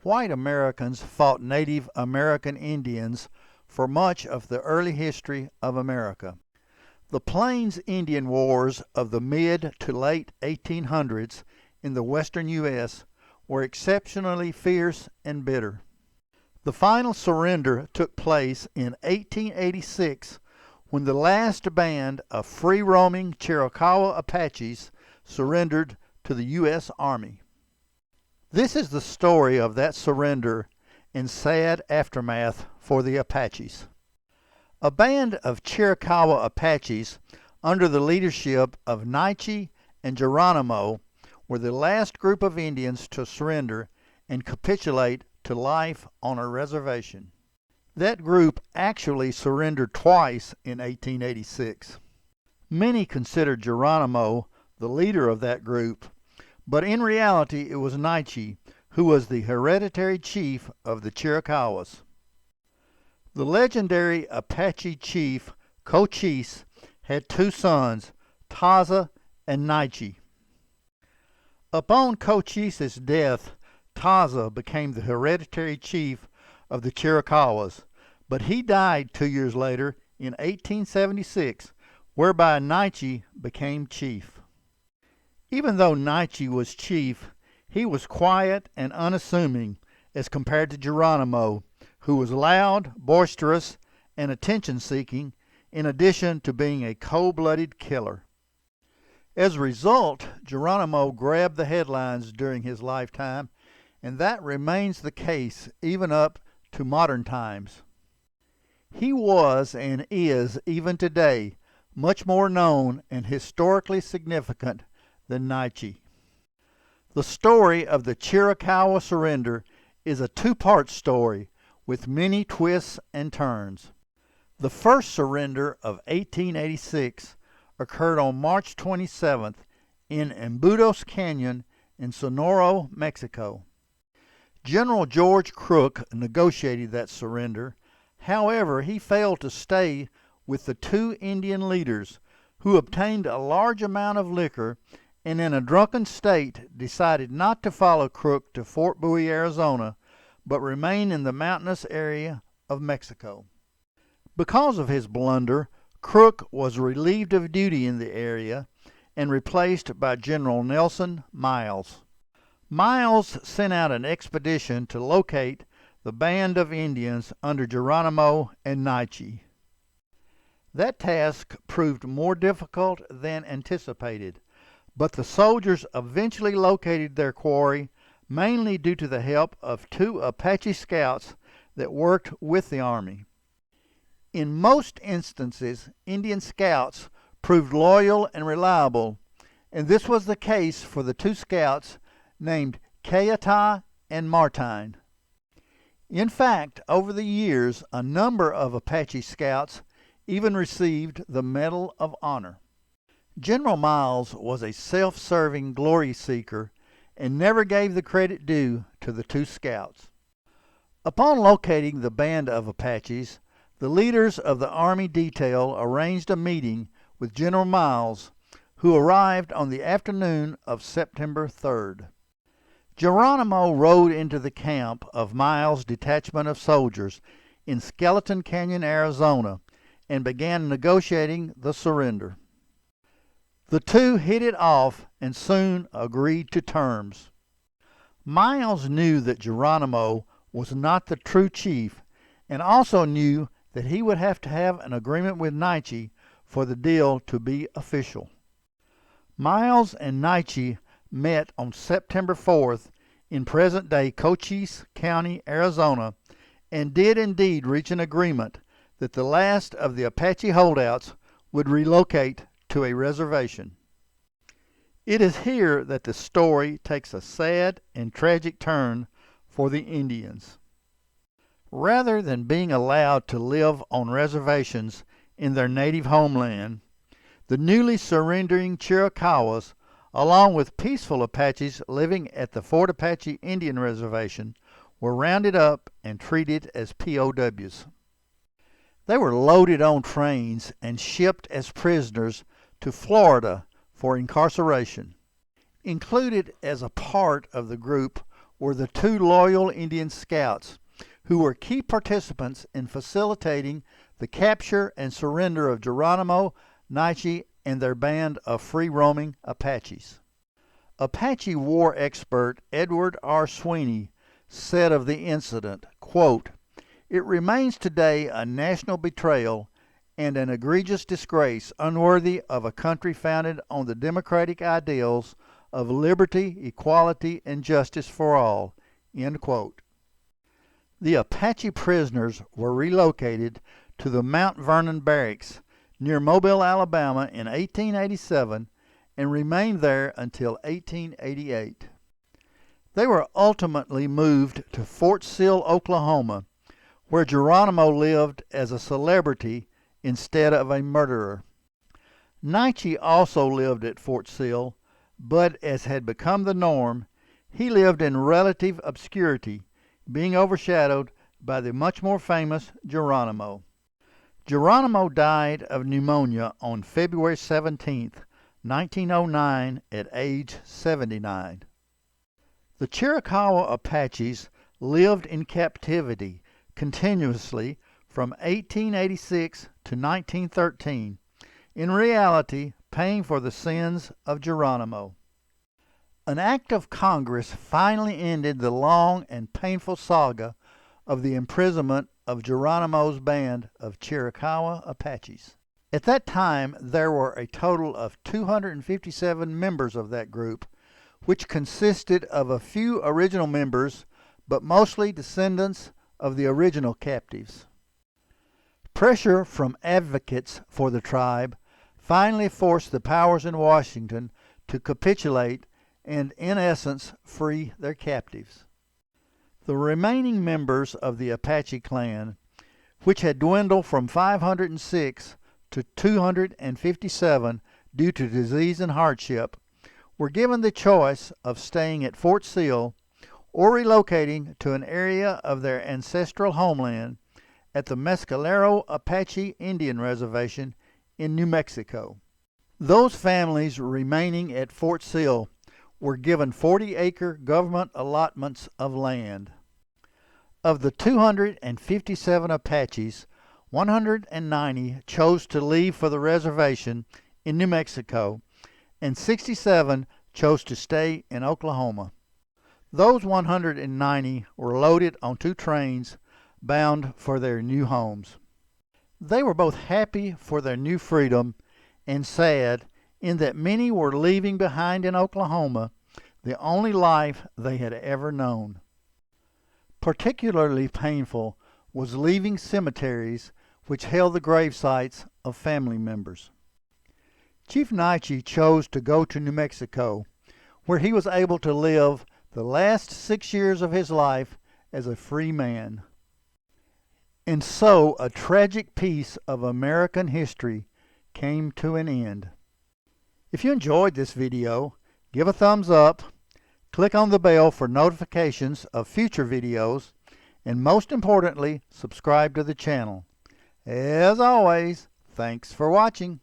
white Americans fought Native American Indians for much of the early history of America. The Plains Indian Wars of the mid to late 1800s in the western U.S. were exceptionally fierce and bitter. The final surrender took place in 1886 when the last band of free-roaming Chiricahua Apaches surrendered to the U.S. Army. This is the story of that surrender and sad aftermath for the Apaches. A band of Chiricahua Apaches under the leadership of Nietzsche and Geronimo were the last group of Indians to surrender and capitulate to life on a reservation. That group actually surrendered twice in 1886. Many considered Geronimo the leader of that group, but in reality it was Nietzsche who was the hereditary chief of the Chiricahuas. The legendary Apache chief Cochise had two sons, Taza and Nietzsche. Upon Cochise's death, Taza became the hereditary chief of the Chiricahuas, but he died 2 years later in 1876, whereby Nietzsche became chief. Even though Nietzsche was chief, he was quiet and unassuming as compared to Geronimo, who was loud, boisterous, and attention-seeking, in addition to being a cold-blooded killer. As a result, Geronimo grabbed the headlines during his lifetime, and that remains the case even up to modern times. He was and is, even today, much more known and historically significant than Nietzsche. The story of the Chiricahua surrender is a two-part story with many twists and turns. The first surrender of 1886 occurred on March 27th in Embudos Canyon in Sonora, Mexico. General George Crook negotiated that surrender. However, he failed to stay with the two Indian leaders, who obtained a large amount of liquor and in a drunken state decided not to follow Crook to Fort Bowie, Arizona, but remain in the mountainous area of Mexico. Because of his blunder, Crook was relieved of duty in the area and replaced by General Nelson Miles. Miles sent out an expedition to locate the band of Indians under Geronimo and Nietzsche. That task proved more difficult than anticipated, but the soldiers eventually located their quarry, mainly due to the help of two Apache scouts that worked with the Army. In most instances, Indian scouts proved loyal and reliable, and this was the case for the two scouts named Cayeta and Martine. In fact, over the years, a number of Apache scouts even received the Medal of Honor. General Miles was a self-serving glory seeker and never gave the credit due to the two scouts. Upon locating the band of Apaches, the leaders of the Army detail arranged a meeting with General Miles, who arrived on the afternoon of September 3rd. Geronimo rode into the camp of Miles' detachment of soldiers in Skeleton Canyon, Arizona, and began negotiating the surrender. The two hit it off and soon agreed to terms. Miles knew that Geronimo was not the true chief and also knew that he would have to have an agreement with Nietzsche for the deal to be official. Miles and Nietzsche met on September 4th in present-day Cochise County, Arizona, and did indeed reach an agreement that the last of the Apache holdouts would relocate to a reservation. It is here that the story takes a sad and tragic turn for the Indians. Rather than being allowed to live on reservations in their native homeland, the newly surrendering Chiricahuas, along with peaceful Apaches living at the Fort Apache Indian Reservation, were rounded up and treated as POWs. They were loaded on trains and shipped as prisoners to Florida for incarceration. Included as a part of the group were the two loyal Indian scouts who were key participants in facilitating the capture and surrender of Geronimo, Nietzsche, and their band of free-roaming Apaches. Apache war expert Edward R. Sweeney said of the incident, quote, "It remains today a national betrayal and an egregious disgrace unworthy of a country founded on the democratic ideals of liberty, equality, and justice for all." End quote. The Apache prisoners were relocated to the Mount Vernon Barracks near Mobile, Alabama in 1887 and remained there until 1888. They were ultimately moved to Fort Sill, Oklahoma, where Geronimo lived as a celebrity instead of a murderer. Nietzsche also lived at Fort Sill, but as had become the norm, he lived in relative obscurity, being overshadowed by the much more famous Geronimo. Geronimo died of pneumonia on February 17, 1909, at age 79. The Chiricahua Apaches lived in captivity continuously from 1886 to 1913, in reality paying for the sins of Geronimo. An act of Congress finally ended the long and painful saga of the imprisonment of Geronimo's band of Chiricahua Apaches. At that time, there were a total of 257 members of that group, which consisted of a few original members, but mostly descendants of the original captives. Pressure from advocates for the tribe finally forced the powers in Washington to capitulate and, in essence, free their captives. The remaining members of the Apache clan, which had dwindled from 506 to 257 due to disease and hardship, were given the choice of staying at Fort Sill or relocating to an area of their ancestral homeland at the Mescalero Apache Indian Reservation in New Mexico. Those families remaining at Fort Sill were given 40-acre government allotments of land. Of the 257 Apaches, 190 chose to leave for the reservation in New Mexico, and 67 chose to stay in Oklahoma. Those 190 were loaded on 2 trains bound for their new homes. They were both happy for their new freedom and sad in that many were leaving behind in Oklahoma the only life they had ever known. Particularly painful was leaving cemeteries which held the grave sites of family members. Chief Nietzsche chose to go to New Mexico, where he was able to live the last 6 years of his life as a free man. And so a tragic piece of American history came to an end. If you enjoyed this video, give a thumbs up, click on the bell for notifications of future videos, and most importantly, subscribe to the channel. As always, thanks for watching.